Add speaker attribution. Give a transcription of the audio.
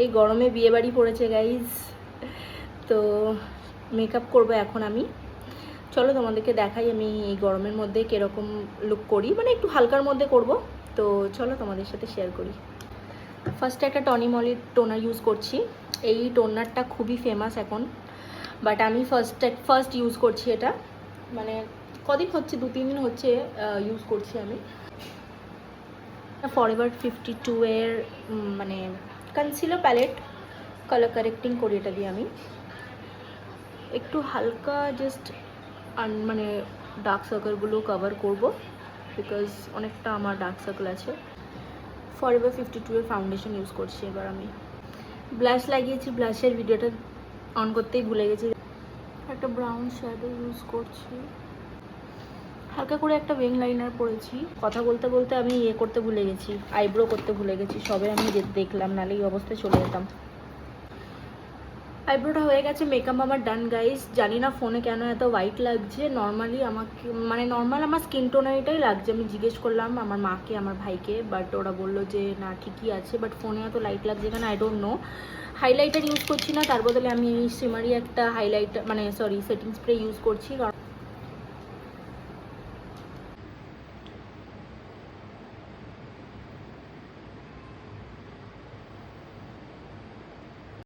Speaker 1: এই গরমে বিয়ে বাড়ি পড়েছে গাইজ, তো মেকআপ করবো এখন আমি। চলো তোমাদেরকে দেখাই আমি এই গরমের মধ্যে কীরকম লুক করি, মানে একটু হালকার মধ্যে করব। তো চলো তোমাদের সাথে শেয়ার করি। ফার্স্টে একটা টনি মলির টোনার ইউজ করছি। এই টোনারটা খুবই ফেমাস এখন, বাট আমি ফার্স্ট ইউজ করছি এটা, মানে কদিন হচ্ছে, 2-3 দিন হচ্ছে ইউজ করছি আমি। ফরএভার 52 এর মানে কনসিলার প্যালেট, কালার কারেক্টিং করি এটা দিয়ে আমি। একটু হালকা জাস্ট মানে ডার্ক সার্কেলগুলো কভার করব, বিকজ অনেকটা আমার ডার্ক সার্কেল আছে। ফরএভার 52 এর ফাউন্ডেশন ইউজ করছি এবার আমি। ব্লাশ লাগিয়েছি, ব্লাশের ভিডিওটা অন করতেই ভুলে গেছি। একটা ব্রাউন শ্যাডো ইউজ করছি, হালকা করে একটা ওয়েং লাইনার পরেছি। কথা বলতে বলতে আমি করতে ভুলে গেছি, আইব্রো করতে ভুলে গেছি, সবে আমি দেখলাম, নাহলে এই অবস্থায় চলে যেতাম। আইব্রোটা হয়ে গেছে, মেকআপ আমার ডান গাইস। জানি না ফোনে কেন এত হোয়াইট লাগছে, নর্মালি আমাকে মানে নর্মাল আমার স্কিন টোনের এটাই লাগছে। আমি জিজ্ঞেস করলাম আমার মাকে, আমার ভাইকে, বাট ওরা বললো যে না ঠিকই আছে, বাট ফোনে এত লাইট লাগছে কেন I don't know. Highlighter use করছি না, তার বদলে আমি সিমারি একটা হাইলাইটার মানে সেটিং স্প্রে ইউজ করছি, কারণ